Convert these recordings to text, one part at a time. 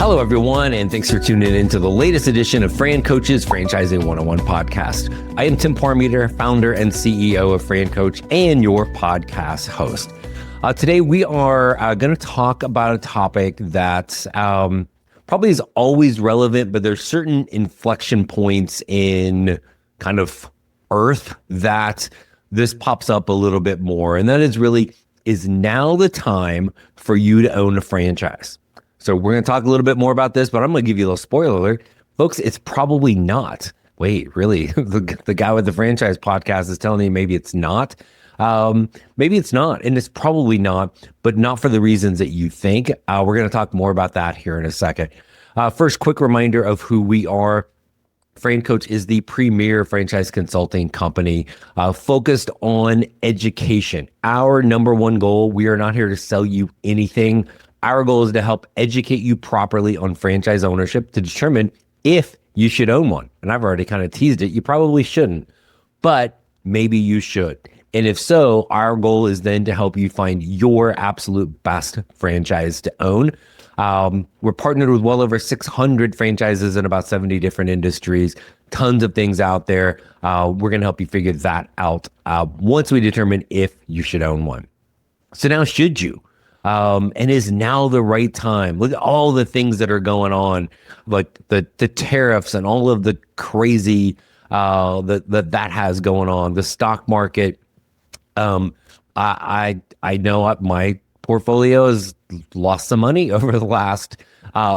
Hello, everyone, and thanks for tuning in to the latest edition of Fran Coach's Franchising 101 podcast. I am Tim Parmeter, founder and CEO of Fran Coach and your podcast host. Today, we are going to talk about a topic that probably is always relevant, but there's certain inflection points in kind of earth that this pops up a little bit more. And that is now the time for you to own a franchise? So we're going to talk a little bit more about this, but I'm going to give you a little spoiler alert. Folks, it's probably not. Wait, really? The guy with the franchise podcast is telling you maybe it's not. Maybe it's not, and it's probably not, but not for the reasons that you think. We're going to talk more about that here in a second. First, quick reminder of who we are. Fran Coach is the premier franchise consulting company focused on education. Our number one goal, we are not here to sell you anything. Our goal is to help educate you properly on franchise ownership to determine if you should own one. And I've already kind of teased it. You probably shouldn't, but maybe you should. And if so, our goal is then to help you find your absolute best franchise to own. We're partnered with well over 600 franchises in about 70 different industries, tons of things out there. We're going to help you figure that out once we determine if you should own one. So now, should you? And is now the right time? Look at all the things that are going like the tariffs and all of the crazy that has going on. The stock market. I know my portfolio has lost some money over the last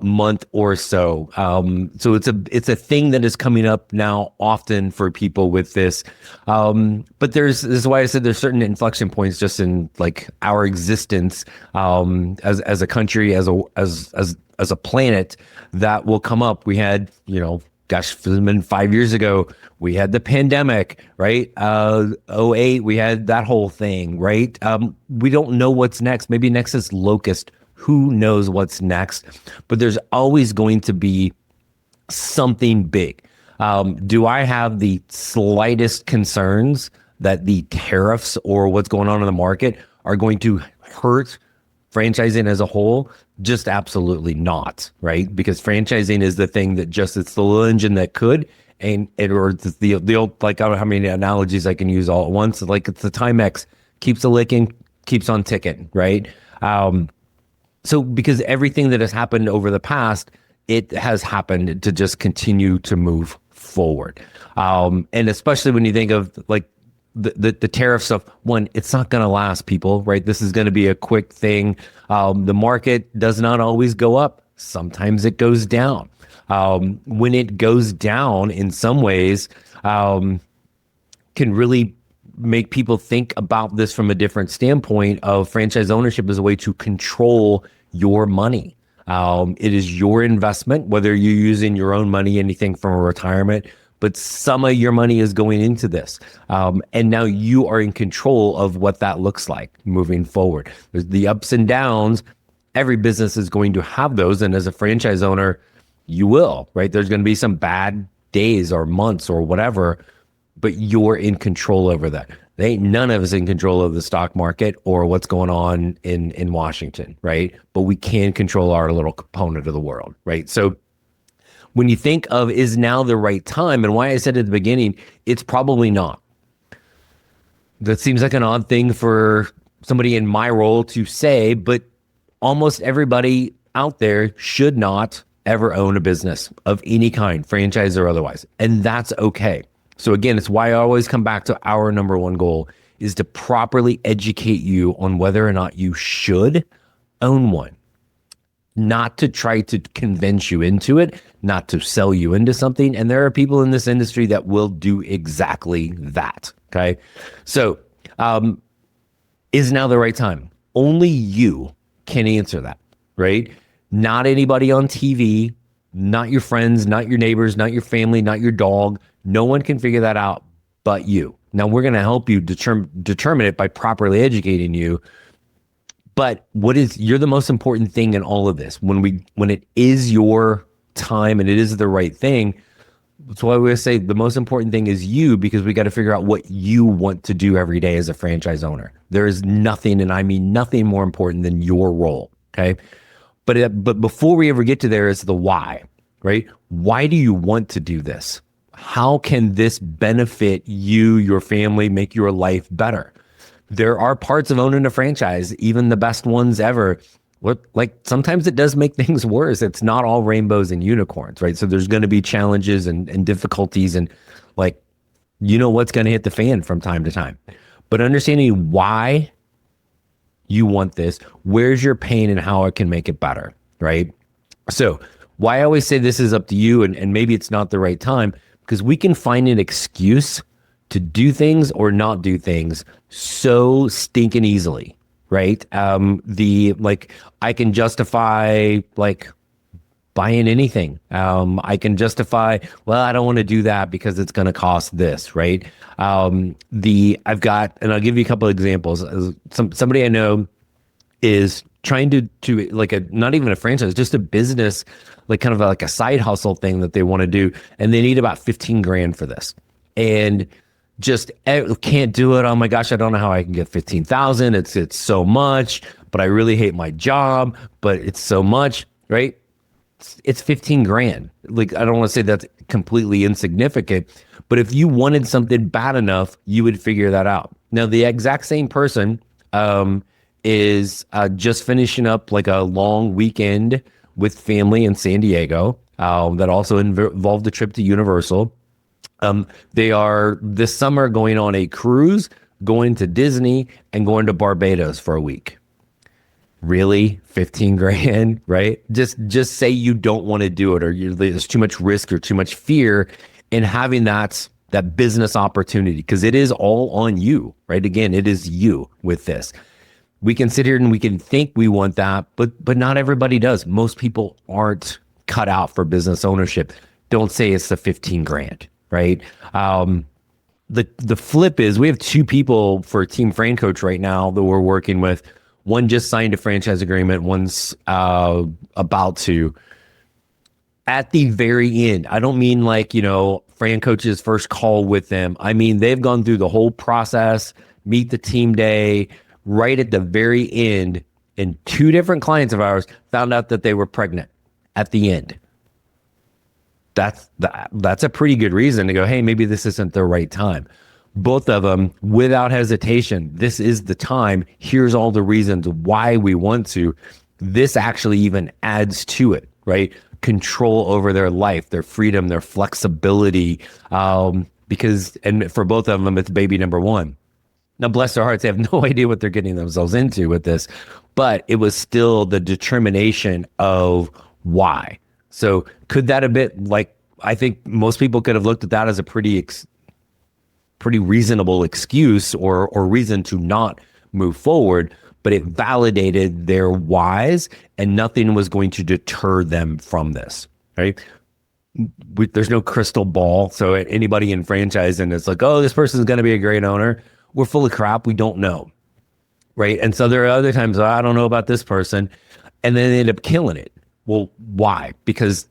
month or so. So it's a thing that is coming up now often for people with this. But this is why I said there's certain inflection points just in like our existence as a country, as a planet that will come up. We had, gosh, it's been 5 years ago, we had the pandemic, right? 2008, we had that whole thing, right? We don't know what's next. Maybe next is locust. Who knows what's next? But there's always going to be something big. Do I have the slightest concerns that the tariffs or what's going on in the market are going to hurt franchising as a whole? Just absolutely not, right? Because franchising is the thing that it's the little engine that could, or the old, like, I don't know how many analogies I can use all at once. Like, it's the Timex, keeps a licking, keeps on ticking, right? So because everything that has happened over the past, it has happened to just continue to move forward. And especially when you think of like the tariff stuff, one, it's not going to last, people, right? This is going to be a quick thing. The market does not always go up. Sometimes it goes down. When it goes down, in some ways, can really make people think about this from a different standpoint of franchise ownership as a way to control your money. It is your investment, whether you're using your own money, anything from a retirement, but some of your money is going into this. And now you are in control of what that looks like moving forward. There's the ups and downs. Every business is going to have those. And as a franchise owner, you will, right? There's going to be some bad days or months or whatever, but you're in control over that. There ain't none of us in control of the stock market or what's going on in Washington, right? But we can control our little component of the world, right? So when you think of is now the right time, and why I said at the beginning, it's probably not. That seems like an odd thing for somebody in my role to say, but almost everybody out there should not ever own a business of any kind, franchise or otherwise. And that's okay. So again, it's why I always come back to our number one goal is to properly educate you on whether or not you should own one. Not to try to convince you into it, not to sell you into something. And there are people in this industry that will do exactly that. Okay. So, is now the right time? Only you can answer that, right? Not anybody on TV, not your friends, not your neighbors, not your family, not your dog. No one can figure that out but you. Now, we're going to help you determine it by properly educating you. But you're the most important thing in all of this. When it is your time and it is the right thing, that's why we say the most important thing is you, because we got to figure out what you want to do every day as a franchise owner. There is nothing, and I mean nothing more important than your role. Okay. But before we ever get to there is the why, right? Why do you want to do this? How can this benefit you, your family, make your life better? There are parts of owning a franchise, even the best ones ever. Like sometimes it does make things worse. It's not all rainbows and unicorns, right? So there's going to be challenges and difficulties and like, what's going to hit the fan from time to time. But understanding why you want this, where's your pain and how it can make it better, right? So why I always say this is up to you and maybe it's not the right time because we can find an excuse to do things or not do things so stinking easily, right? I can justify like buying anything. I can justify, well, I don't want to do that because it's going to cost this, right? And I'll give you a couple of examples. Somebody I know is trying to like not even a franchise, just a business, like kind of like a side hustle thing that they want to do. And they need about 15 grand for this. And just can't do it. Oh my gosh, I don't know how I can get 15,000. It's so much, but I really hate my job, but it's so much, right? It's 15 grand. Like, I don't want to say that's completely insignificant, but if you wanted something bad enough, you would figure that out. Now, the exact same person is just finishing up like a long weekend with family in San Diego that also involved a trip to Universal. They are this summer going on a cruise, going to Disney, and going to Barbados for a week. Really? 15 grand, right? Just say you don't want to do it, or there's too much risk or too much fear in having that business opportunity, because it is all on you, right? Again, it is you with this. We can sit here and we can think we want that, but not everybody does. Most people aren't cut out for business ownership. Don't say it's the 15 grand, right? The flip is we have two people for Team Fran Coach right now that we're working with. One just signed a franchise agreement. One's about to. At the very end, I don't mean like, Fran Coach's first call with them. I mean, they've gone through the whole process, meet the team day, right at the very end, and two different clients of ours found out that they were pregnant at the end. That's a pretty good reason to go, hey, maybe this isn't the right time. Both of them, without hesitation, this is the time. Here's all the reasons why we want to. This actually even adds to it, right? Control over their life, their freedom, their flexibility. Because for both of them, it's baby number one. Now, bless their hearts, they have no idea what they're getting themselves into with this, but it was still the determination of why. So could that have been I think most people could have looked at that as a pretty reasonable excuse or reason to not move forward, but it validated their whys and nothing was going to deter them from this, right? There's no crystal ball. So anybody in franchising is like, oh, this person is going to be a great owner. We're full of crap. We don't know, right? And so there are other times, I don't know about this person, and then they end up killing it. Well, why? Because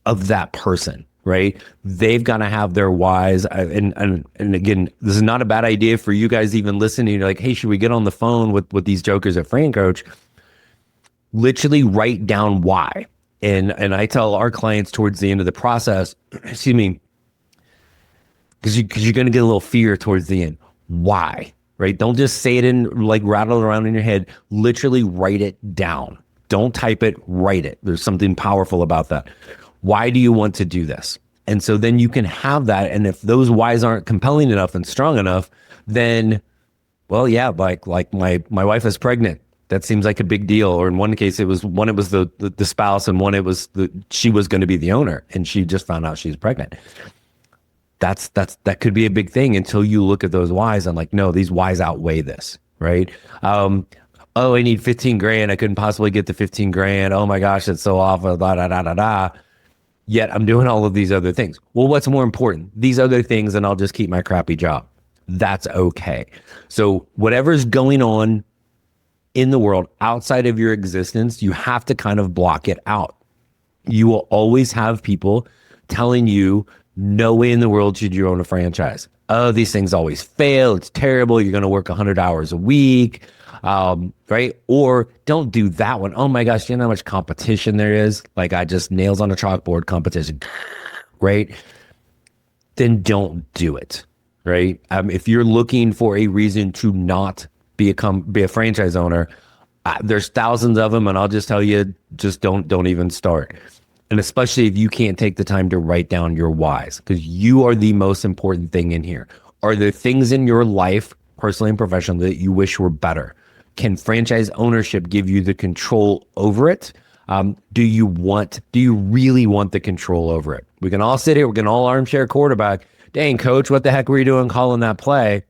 of that person, right? They've got to have their whys. And again, this is not a bad idea for you guys even listening. You're like, hey, should we get on the phone with these jokers at Fran Coach? Literally write down why. And I tell our clients towards the end of the process, excuse me, because you're going to get a little fear towards the end. Why, right? Don't just say it and rattle it around in your head. Literally write it down. Don't type it, write it. There's something powerful about that. Why do you want to do this? And so then you can have that. And if those whys aren't compelling enough and strong enough, then, well, yeah, like my wife is pregnant. That seems like a big deal. Or in one case, it was the spouse, and one she was going to be the owner, and she just found out she's pregnant. That could be a big thing until you look at those whys and no, these whys outweigh this, right? Oh, I need 15 grand. I couldn't possibly get the 15 grand. Oh my gosh, it's so awful. Da, da, da, da, da. Yet I'm doing all of these other things. Well, what's more important? These other things, and I'll just keep my crappy job. That's okay. So whatever's going on in the world outside of your existence, you have to kind of block it out. You will always have people telling you, no way in the world should you own a franchise. oh, these things always fail. It's terrible. You're going to work 100 hours a week. Right? Or don't do that one. Oh my gosh, you know how much competition there is? Like I just nails on a chalkboard competition, right? Then don't do it, right? If you're looking for a reason to not be a franchise owner, there's thousands of them, and I'll just tell you, just don't even start. And especially if you can't take the time to write down your whys, because you are the most important thing in here. Are there things in your life, personally and professionally, that you wish were better? Can franchise ownership give you the control over it? Do you really want the control over it? We can all sit here, we can all armchair quarterback. Dang, coach, what the heck were you doing calling that play?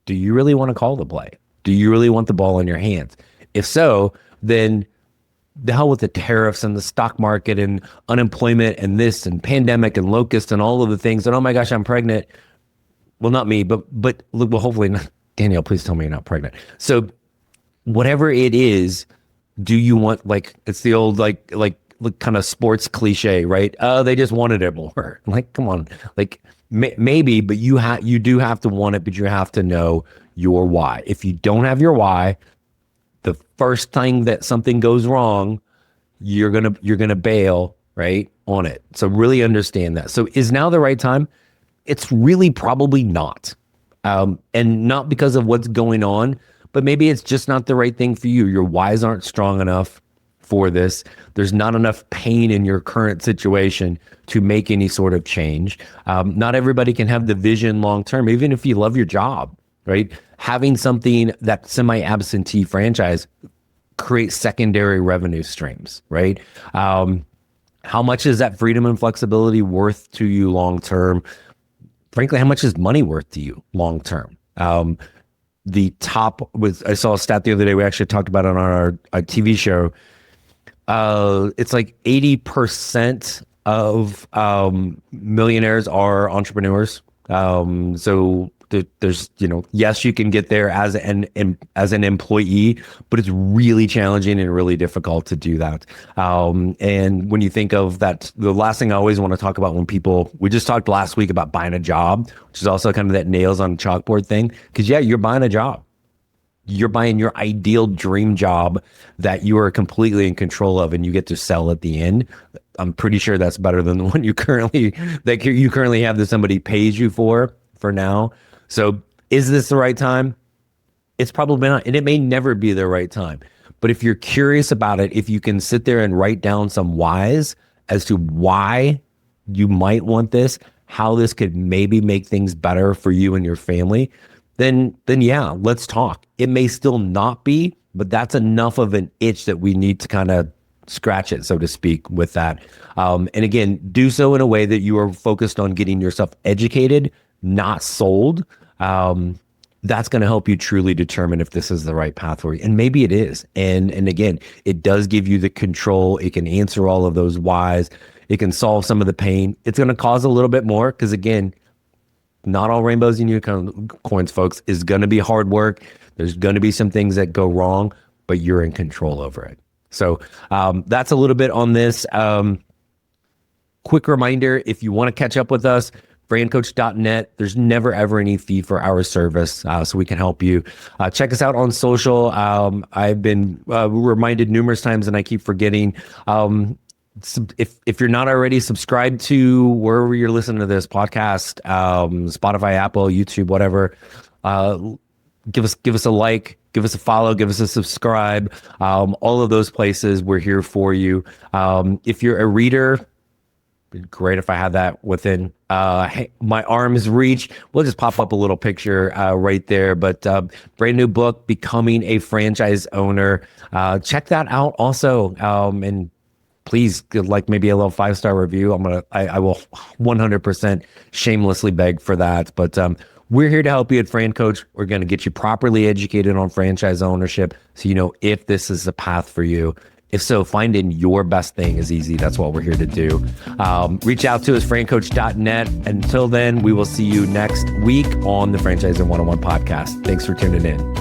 Do you really want to call the play? Do you really want the ball in your hands? If so, then the hell with the tariffs and the stock market and unemployment and this and pandemic and locust and all of the things. And oh my gosh, I'm pregnant. Well, not me, but well, hopefully not. Danielle, please tell me you're not pregnant. So whatever it is, do you want, like, it's the old like kind of sports cliche, right? Oh, they just wanted it more. Like, come on, like maybe, but you do have to want it, but you have to know your why. If you don't have your why, the first thing that something goes wrong, you're gonna bail, right, on it. So really understand that. So is now the right time? It's really probably not, and not because of what's going on, but maybe it's just not the right thing for you. Your whys aren't strong enough for this. There's not enough pain in your current situation to make any sort of change. Not everybody can have the vision long term, even if you love your job, right? Having something that semi-absentee franchise creates secondary revenue streams, right? How much is that freedom and flexibility worth to you long term? Frankly, how much is money worth to you long term? I saw a stat the other day, we actually talked about it on our TV show. It's like 80% of millionaires are entrepreneurs. So there's, yes, you can get there as an employee, but it's really challenging and really difficult to do that. And when you think of that, the last thing I always want to talk about we just talked last week about buying a job, which is also kind of that nails on chalkboard thing. Because yeah, you're buying a job. You're buying your ideal dream job that you are completely in control of, and you get to sell at the end. I'm pretty sure that's better than the one you currently have that somebody pays you for now. So is this the right time? It's probably not, and it may never be the right time. But if you're curious about it, if you can sit there and write down some whys as to why you might want this, how this could maybe make things better for you and your family, then yeah, let's talk. It may still not be, but that's enough of an itch that we need to kind of scratch it, so to speak, with that. And again, do so in a way that you are focused on getting yourself educated, not sold. That's going to help you truly determine if this is the right path for you. And maybe it is. And again, it does give you the control. It can answer all of those whys. It can solve some of the pain. It's going to cause a little bit more because, again, not all rainbows and unicorns, folks. Is going to be hard work. There's going to be some things that go wrong, but you're in control over it. So that's a little bit on this. Quick reminder, if you want to catch up with us, francoach.net. There's never, ever any fee for our service, so we can help you. Check us out on social. I've been reminded numerous times, and I keep forgetting. If you're not already subscribed to wherever you're listening to this podcast, Spotify, Apple, YouTube, whatever, give us a like, give us a follow, give us a subscribe. All of those places, we're here for you. If you're a reader, it'd be great if I had that within my arm's reach. We'll just pop up a little picture right there. But brand new book, Becoming a Franchise Owner. Check that out also. And please give maybe a little 5-star review. I will 100% shamelessly beg for that. But we're here to help you at Fran Coach. We're going to get you properly educated on franchise ownership so you know if this is the path for you. If so, finding your best thing is easy. That's what we're here to do. Reach out to us, francoach.net. Until then, we will see you next week on the Franchising 101 podcast. Thanks for tuning in.